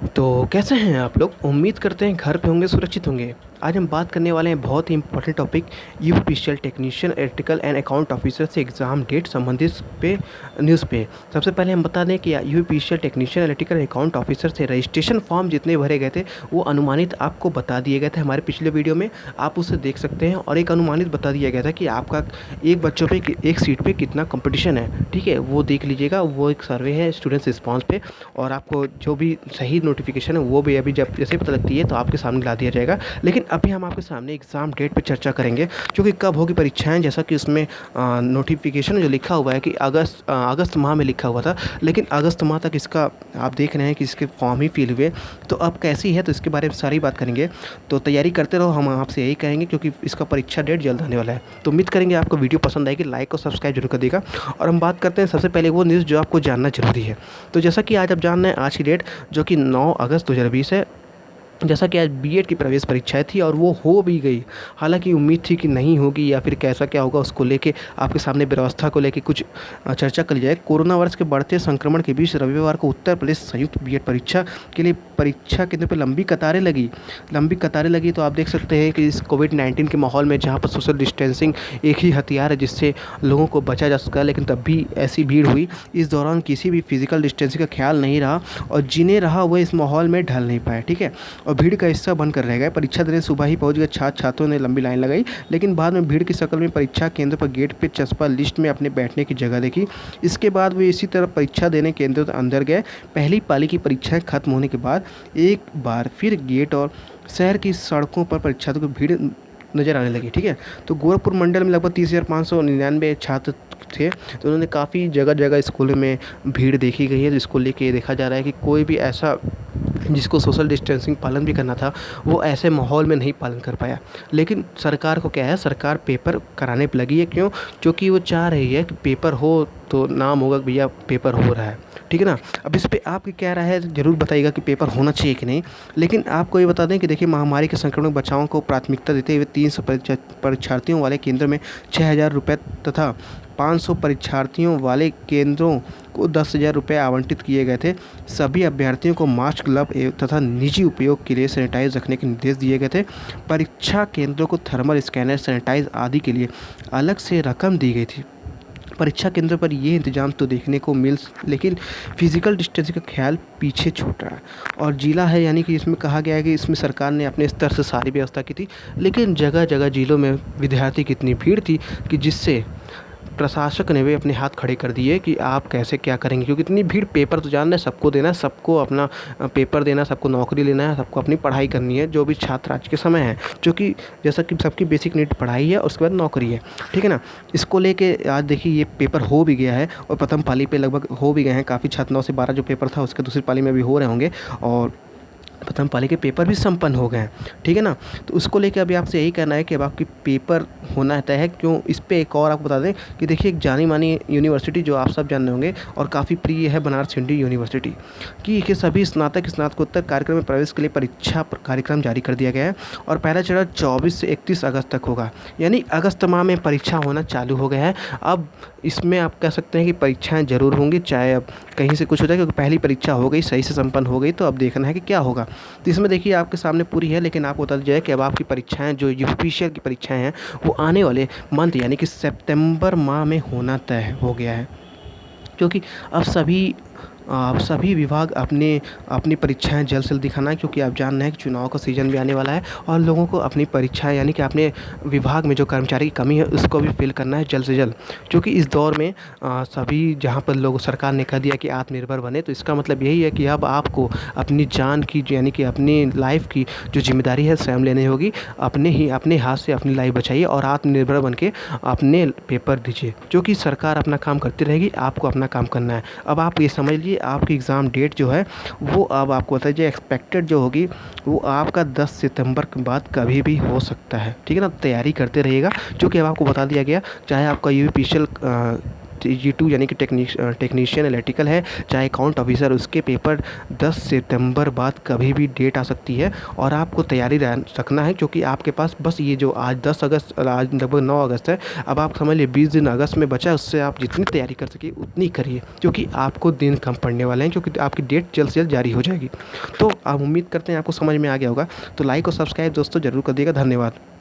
तो कैसे हैं आप लोग? उम्मीद करते हैं घर पे होंगे, सुरक्षित होंगे। आज हम बात करने वाले हैं बहुत ही important topic UPPCL technician electrical and account officer से एग्ज़ाम डेट संबंधित पे न्यूज़ पे। सबसे पहले हम बता दें कि UPPCL technician electrical and account officer से रजिस्ट्रेशन फॉर्म जितने भरे गए थे वो अनुमानित आपको बता दिए गए थे हमारे पिछले वीडियो में, आप उसे देख सकते हैं। और एक अनुमानित बता दिया गया था कि आपका एक बच्चों पे एक सीट पे कितना कंपटीशन है, ठीक है, वो देख लीजिएगा। वो एक सर्वे है स्टूडेंट्स रिस्पॉन्स पे, और आपको जो भी सही नोटिफिकेशन है वो भी अभी जब जैसे पता लगती है तो आपके सामने ला दिया जाएगा। लेकिन अभी हम आपके सामने एग्ज़ाम डेट पे चर्चा करेंगे, क्योंकि कब होगी परीक्षाएं। जैसा कि उसमें नोटिफिकेशन जो लिखा हुआ है कि अगस्त माह में लिखा हुआ था, लेकिन अगस्त माह तक इसका आप देख रहे हैं कि इसके फॉर्म ही फिल हुए। तो अब कैसी है, तो इसके बारे में सारी बात करेंगे। तो तैयारी करते रहो, हम आपसे यही कहेंगे, क्योंकि इसका परीक्षा डेट जल्द आने वाला है। तो उम्मीद करेंगे आपको वीडियो पसंद आएगी, लाइक और सब्सक्राइब जरूर कर देगा। और हम बात करते हैं सबसे पहले वो न्यूज़ जो आपको जानना जरूरी है। तो जैसा कि आज आप जान रहे हैं, आज की डेट जो कि 9 अगस्त 2020 है। जैसा कि आज बीएड की प्रवेश परीक्षाएं थी और वो हो भी गई। हालांकि उम्मीद थी कि नहीं होगी या फिर कैसा क्या होगा, उसको लेके आपके सामने व्यवस्था को लेके कुछ चर्चा कर ली जाए। कोरोना वायरस के बढ़ते संक्रमण के बीच रविवार को उत्तर प्रदेश संयुक्त बीएड परीक्षा के लिए परीक्षा केंद्र पर लंबी कतारें लगी। तो आप देख सकते हैं कि इस कोविड-19 के माहौल में, जहाँ पर सोशल डिस्टेंसिंग एक ही हथियार है जिससे लोगों को बचा जा सका, लेकिन तब भी ऐसी भीड़ हुई। इस दौरान किसी भी फिजिकल डिस्टेंसिंग का ख्याल नहीं रहा, और जिन्हें रहा वो इस माहौल में ढल नहीं पाए, ठीक है, और भीड़ का हिस्सा बनकर रह गए। परीक्षा देने सुबह ही पहुंच गए छात्रों ने लंबी लाइन लगाई, लेकिन बाद में भीड़ की शक्ल में परीक्षा केंद्र पर गेट पे चस्पा लिस्ट में अपने बैठने की जगह देखी। इसके बाद वे इसी तरह परीक्षा देने केंद्र अंदर गए। पहली पाली की परीक्षाएं खत्म होने के बाद एक बार फिर गेट और शहर की सड़कों पर परीक्षार्थियों की भीड़ नज़र आने लगी, ठीक है। तो गोरखपुर मंडल में लगभग 30,599 छात्र थे। तो उन्होंने काफ़ी जगह जगह स्कूलों में भीड़ देखी गई है, जिसको लेके देखा जा रहा है कि कोई भी ऐसा जिसको सोशल डिस्टेंसिंग पालन भी करना था, वो ऐसे माहौल में नहीं पालन कर पाया। लेकिन सरकार को क्या है, सरकार पेपर कराने पे लगी है। क्यों? क्योंकि वो चाह रही है कि पेपर हो तो नाम होगा कि भैया पेपर हो रहा है, ठीक है ना। अब इस पे आपकी क्या राय है, ज़रूर बताइएगा कि पेपर होना चाहिए कि नहीं। लेकिन आपको ये बता दें कि देखिए, महामारी के संक्रमण बचाव को प्राथमिकता देते हुए 300 परीक्षार्थियों वाले केंद्र में 6,000 रुपये तथा 500 परीक्षार्थियों वाले केंद्रों को 10,000 रुपये आवंटित किए गए थे। सभी अभ्यर्थियों को मास्क, ग्लव तथा निजी उपयोग के लिए सैनिटाइज रखने के निर्देश दिए गए थे। परीक्षा केंद्रों को थर्मल स्कैनर, सैनिटाइज आदि के लिए अलग से रकम दी गई थी। परीक्षा केंद्र पर ये इंतजाम तो देखने को लेकिन फिजिकल डिस्टेंसिंग का ख्याल पीछे छूट रहा है। और जिला है, यानी कि इसमें कहा गया है कि इसमें सरकार ने अपने स्तर से सारी व्यवस्था की थी, लेकिन जगह जगह जिलों में विद्यार्थी की इतनी भीड़ थी कि जिससे प्रशासक ने भी अपने हाथ खड़े कर दिए कि आप कैसे क्या करेंगे, क्योंकि इतनी भीड़। पेपर तो जानना है, सबको देना है, सबको अपना पेपर देना, सबको नौकरी लेना है, सबको अपनी पढ़ाई करनी है, जो भी छात्र आज के समय है, जो कि जैसा कि सबकी बेसिक नीड पढ़ाई है और उसके बाद नौकरी है, ठीक है ना। इसको लेके आज देखिए ये पेपर हो भी गया है, और प्रथम पाली पे लगभग हो भी गए हैं काफ़ी छात्र। 9 से 12 जो पेपर था उसके दूसरी पाली में भी हो रहे होंगे, और प्रथम पाली के पेपर भी संपन्न हो गए हैं, ठीक है ना। तो उसको लेके अभी आपसे यही कहना है कि अब आपकी पेपर होना तय है। क्यों? इस पे एक और आपको बता दें कि देखिए, एक जानी मानी यूनिवर्सिटी जो आप सब जान रहे होंगे और काफ़ी प्रिय है, बनारस हिंदू यूनिवर्सिटी की, के सभी स्नातक स्नातकोत्तर कार्यक्रम में प्रवेश के लिए परीक्षा कार्यक्रम जारी कर दिया गया है। और पहला चरण 24 से 31 अगस्त तक होगा, यानी अगस्त माह में परीक्षा होना चालू हो गया है। अब इसमें आप कह सकते हैं कि परीक्षाएँ ज़रूर होंगी, चाहे अब कहीं से कुछ हो जाए, क्योंकि पहली परीक्षा हो गई, सही से संपन्न हो गई। तो अब देखना है कि क्या होगा। तो इसमें देखिए आपके सामने पूरी है, लेकिन आपको बता दिया जाए कि अब आपकी परीक्षाएं, जो यूपीपीसीएल की परीक्षाएं हैं, वो आने वाले मंथ यानी कि सितंबर माह में होना तय हो गया है। क्योंकि अब सभी विभाग अपनी परीक्षाएं जल्द से जल्द दिखाना है, क्योंकि आप जान रहे हैं कि चुनाव का सीज़न भी आने वाला है, और लोगों को अपनी परीक्षाएं, यानी कि अपने विभाग में जो कर्मचारी की कमी है उसको भी फिल करना है जल्द से जल्द। क्योंकि इस दौर में सभी, जहां पर लोग, सरकार ने कह दिया कि आत्मनिर्भर बने, तो इसका मतलब यही है कि अब आपको अपनी जान की, यानी कि अपनी लाइफ की जो जिम्मेदारी है स्वयं लेनी होगी। अपने हाथ से अपनी लाइफ बचाइए और आत्मनिर्भर बन के अपने पेपर दीजिए, क्योंकि सरकार अपना काम करती रहेगी, आपको अपना काम करना है। अब आप ये समझ लीजिए, आपकी एग्ज़ाम डेट जो है वो अब आपको बताइए, जो एक्सपेक्टेड जो होगी वो आपका 10 सितंबर के बाद कभी भी हो सकता है, ठीक है ना। तैयारी करते रहिएगा, जो कि अब आपको बता दिया गया, चाहे आपका यूपीपीसीएल G2 यानी कि टेक्नीशियन इलेक्ट्रिकल है, चाहे अकाउंट ऑफिसर, उसके पेपर 10 सितंबर बाद कभी भी डेट आ सकती है। और आपको तैयारी रखना है, क्योंकि आपके पास बस ये जो आज 10 अगस्त, आज लगभग 9 अगस्त है, अब आप समझ लीजिए 20 दिन अगस्त में बचा है। उससे आप जितनी तैयारी कर सकिए उतनी करिए, क्योंकि आपको दिन कम पड़ने वाले हैं, क्योंकि आपकी डेट जल्द से जल्द जारी हो जाएगी। तो आप उम्मीद करते हैं आपको समझ में आ गया होगा। तो लाइक और सब्सक्राइब दोस्तों ज़रूर कर दिएगा। धन्यवाद।